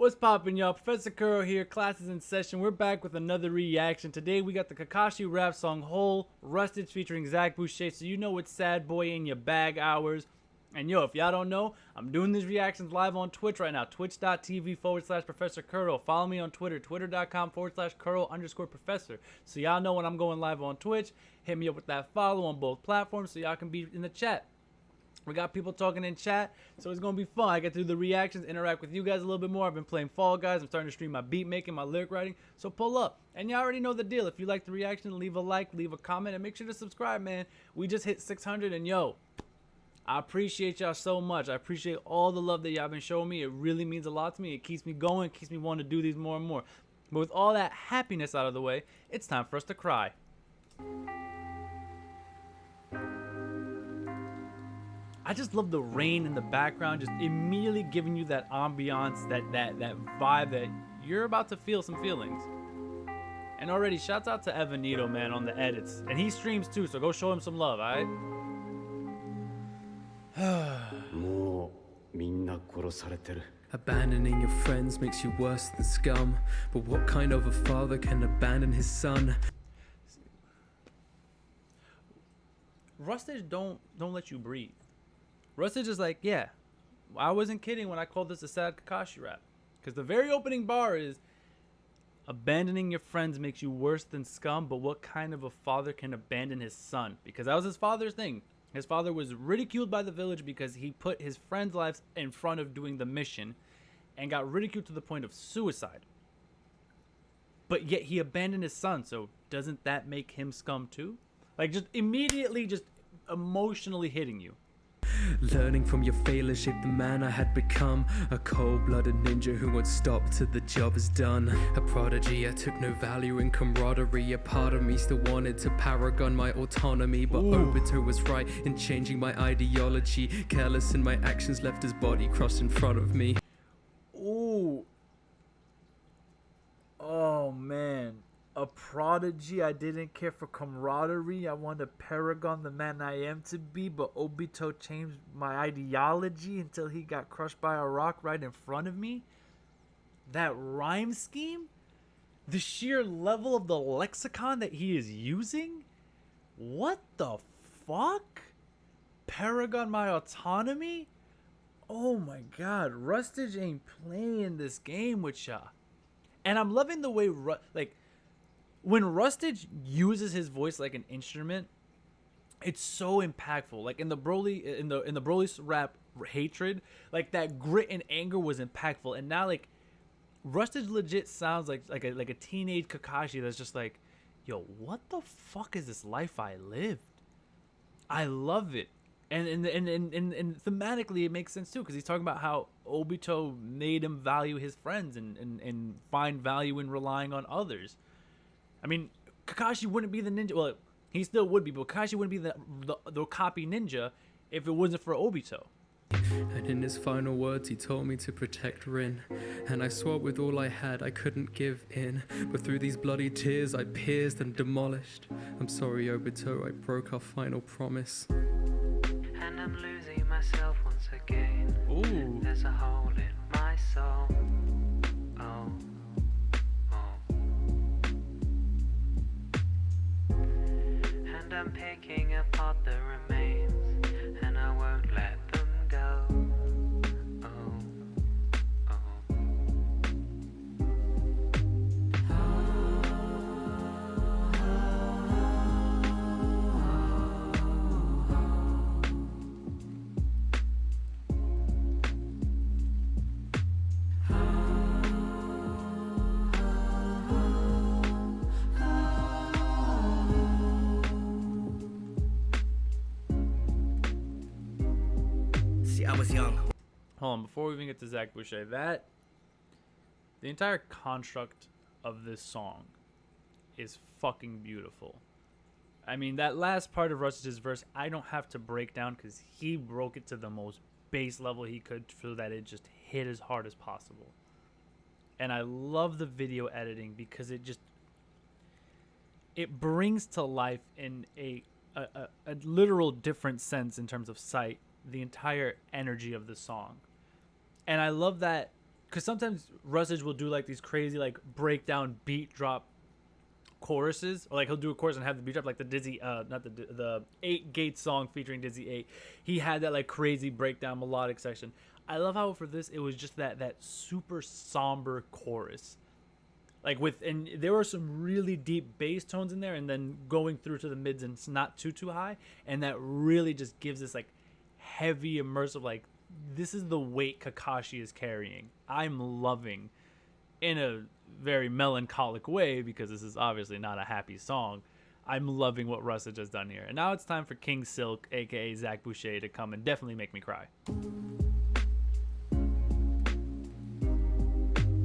What's poppin', y'all? Professor Kuro here, classes in session. We're back with another reaction. Today we got the Kakashi rap song Hole, Rustage featuring Zach Boucher, so you know it's sad boy in your bag hours. And yo, if y'all don't know, I'm doing these reactions live on Twitch right now, twitch.tv/Professor Kuro. Follow me on Twitter, twitter.com/Kuro_Professor. So y'all know when I'm going live on Twitch, hit me up with that follow on both platforms so y'all can be in the chat. We got people talking in chat, so it's going to be fun. I get to do the reactions, interact with you guys a little bit more. I've been playing Fall Guys. I'm starting to stream my beat making, my lyric writing. So pull up. And you already know the deal. If you like the reaction, leave a like, leave a comment, and make sure to subscribe, man. We just hit 600, and yo, I appreciate y'all so much. I appreciate all the love that y'all been showing me. It really means a lot to me. It keeps me going, keeps me wanting to do these more and more. But with all that happiness out of the way, it's time for us to cry. I just love the rain in the background, just immediately giving you that ambiance, that vibe that you're about to feel some feelings. And already, shouts out to Evanito, man, on the edits. And he streams too, so go show him some love, alright? Abandoning your friends makes you worse than scum. But what kind of a father can abandon his son? Rustage don't let you breathe. Rustage is like, yeah, I wasn't kidding when I called this a sad Kakashi rap. Because the very opening bar is, abandoning your friends makes you worse than scum, but what kind of a father can abandon his son? Because that was his father's thing. His father was ridiculed by the village because he put his friends' lives in front of doing the mission and got ridiculed to the point of suicide. But yet he abandoned his son, so doesn't that make him scum too? Like, just immediately just emotionally hitting you. Learning from your failures shaped the man I had become. A cold-blooded ninja who won't stop till the job is done. A prodigy, I took no value in camaraderie. A part of me still wanted to paragon my autonomy, but Obito was right in changing my ideology. Careless in my actions, left his body crossed in front of me. Ooh. Oh man. A prodigy, I didn't care for camaraderie. I wanted to paragon the man I am to be, but Obito changed my ideology until he got crushed by a rock right in front of me. That rhyme scheme? The sheer level of the lexicon that he is using? What the fuck? Paragon my autonomy? Oh my god, Rustage ain't playing this game with ya. And I'm loving the way, when Rustage uses his voice like an instrument, it's so impactful. Like in the Broly, in the Broly's rap Hatred, like that grit and anger was impactful. And now like Rustage legit sounds like a teenage Kakashi that's just like, yo, what the fuck is this life I lived? I love it. And thematically it makes sense too, because he's talking about how Obito made him value his friends and find value in relying on others. I mean, Kakashi wouldn't be the ninja. Well, he still would be, but Kakashi wouldn't be the copy ninja if it wasn't for Obito. And in his final words, he told me to protect Rin. And I swore with all I had, I couldn't give in. But through these bloody tears, I pierced and demolished. I'm sorry, Obito, I broke our final promise. And I'm losing myself once again. Ooh. There's a hole in my soul. Oh. And I'm picking apart the remains, and I won't let them go. I was young. Hold on, before we even get to Zach Boucher, the entire construct of this song is fucking beautiful. I mean, that last part of Rustage's verse, I don't have to break down because he broke it to the most base level he could so that it just hit as hard as possible. And I love the video editing because it brings to life in a literal different sense in terms of sight the entire energy of the song. And I love that because sometimes Rustage will do like these crazy like breakdown beat drop choruses, or like he'll do a chorus and have the beat drop, like the Dizzy, not the 8 Gate song featuring Dizzy 8. He had that like crazy breakdown melodic section. I love how for this it was just that super somber chorus, like and there were some really deep bass tones in there, and then going through to the mids and it's not too high, and that really just gives this like heavy immersive, like this is the weight Kakashi is carrying. I'm loving, in a very melancholic way, because this is obviously not a happy song. I'm loving what Rustage has done here. And now it's time for King Silk, aka Zach Boucher, to come and definitely make me cry.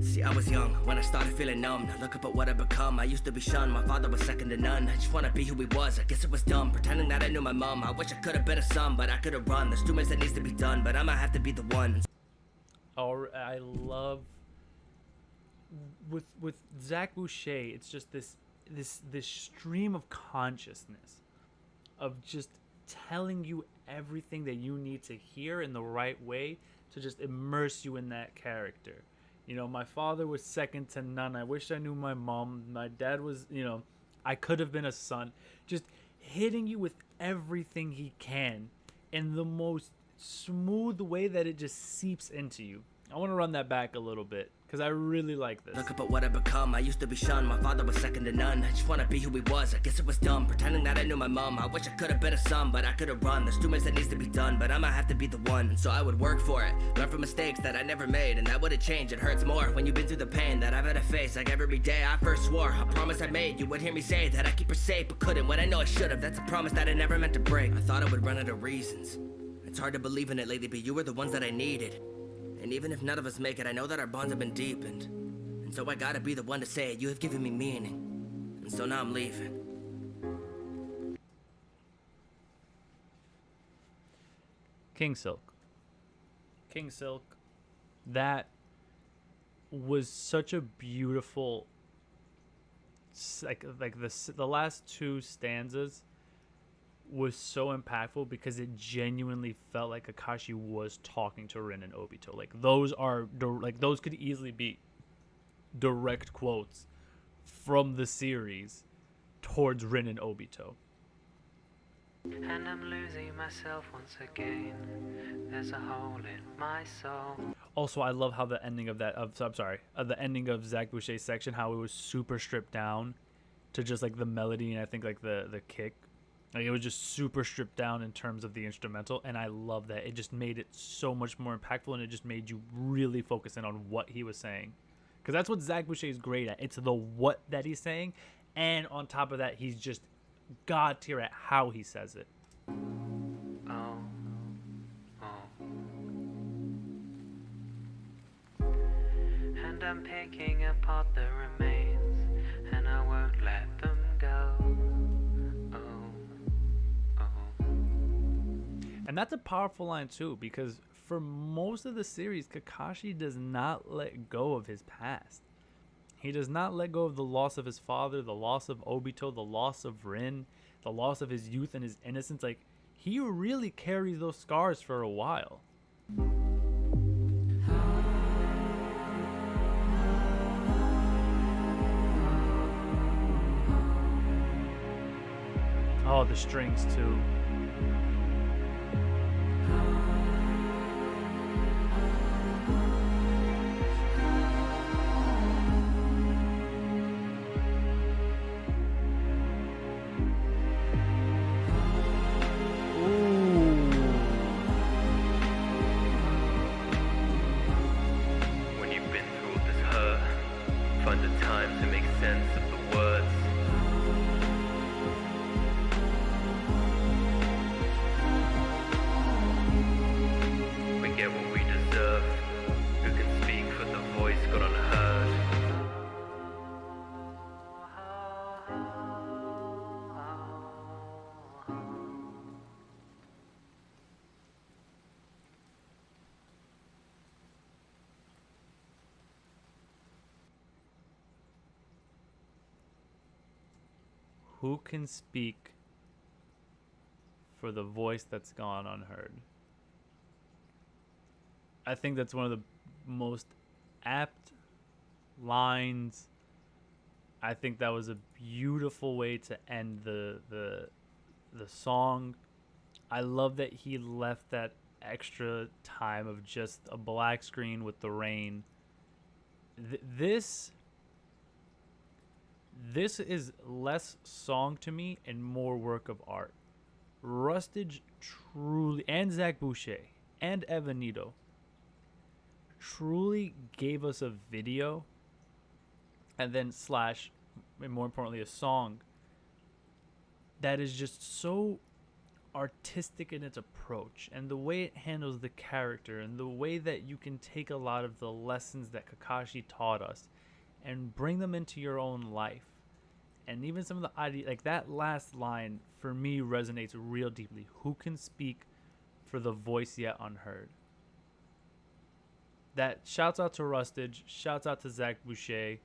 See, I was young when I started feeling numb. Now look up at what I've become. I used to be shunned, my father was second to none. I just wanna be who he was, I guess it was dumb pretending that I knew my mom. I wish I could've been a son, but I could've run. There's too much that needs to be done, but I'ma have to be the one. Oh, I love with Zach Boucher, it's just this stream of consciousness of just telling you everything that you need to hear in the right way to just immerse you in that character. You know, my father was second to none. I wish I knew my mom. My dad was, I could have been a son. Just hitting you with everything he can in the most smooth way that it just seeps into you. I want to run that back a little bit because I really like this. Look up at what I've become. I used to be shunned, my father was second to none. I just wanna be who he was, I guess it was dumb pretending that I knew my mom. I wish I could've been a son, but I could've run. There's too much that needs to be done, but I'ma have to be the one. And so I would work for it, learn from mistakes that I never made, and that would've changed. It hurts more when you've been through the pain that I've had to face. Like every day I first swore, a promise I made. You would hear me say that I keep her safe, but couldn't when I know I should've. That's a promise that I never meant to break. I thought I would run out of reasons. It's hard to believe in it lately, but you were the ones that I needed. And even if none of us make it, I know that our bonds have been deepened. And so I gotta be the one to say it. You have given me meaning. And so now I'm leaving. King Silk. That was such a beautiful, like the last 2 stanzas was so impactful because it genuinely felt like Kakashi was talking to Rin and Obito. Like those could easily be direct quotes from the series towards Rin and Obito. And I'm losing myself once again. There's a hole in my soul. Also, I love how the ending of the ending of Zach Boucher's section, how it was super stripped down to just like the melody and I think like the kick. Like it was just super stripped down in terms of the instrumental, and I love that. It just made it so much more impactful, and it just made you really focus in on what he was saying. Because that's what Zach Boucher is great at. It's the what that he's saying, and on top of that, he's just god tier at how he says it. Oh. And I'm picking apart the remains, and I won't let them go. And that's a powerful line too, because for most of the series, Kakashi does not let go of his past. He does not let go of the loss of his father, the loss of Obito, the loss of Rin, the loss of his youth and his innocence. Like, he really carries those scars for a while. Oh, the strings too. Who can speak for the voice that's gone unheard? I think that's one of the most apt lines. I think that was a beautiful way to end the song. I love that he left that extra time of just a black screen with the rain. This is less song to me and more work of art. Rustage truly, and Zach Boucher and Evanito truly gave us a video, and then slash, and more importantly, a song that is just so artistic in its approach, and the way it handles the character, and the way that you can take a lot of the lessons that Kakashi taught us and bring them into your own life. And even some of the idea, like that last line for me resonates real deeply. Who can speak for the voice yet unheard? That shouts out to Rustage, shouts out to Zach Boucher.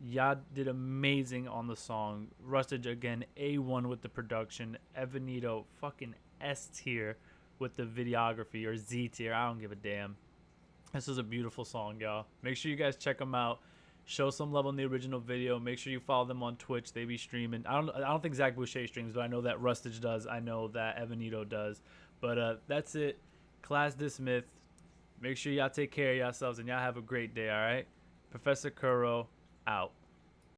Y'all did amazing on the song. Rustage again, A1 with the production. Evanito fucking S tier with the videography, or Z tier. I don't give a damn. This is a beautiful song, y'all. Make sure you guys check them out. Show some love on the original video. Make sure you follow them on Twitch. They be streaming. I don't think Zach Boucher streams, but I know that Rustage does. I know that Evanito does. But that's it. Class dismissed. Make sure y'all take care of yourselves and y'all have a great day, all right? Professor Kuro out.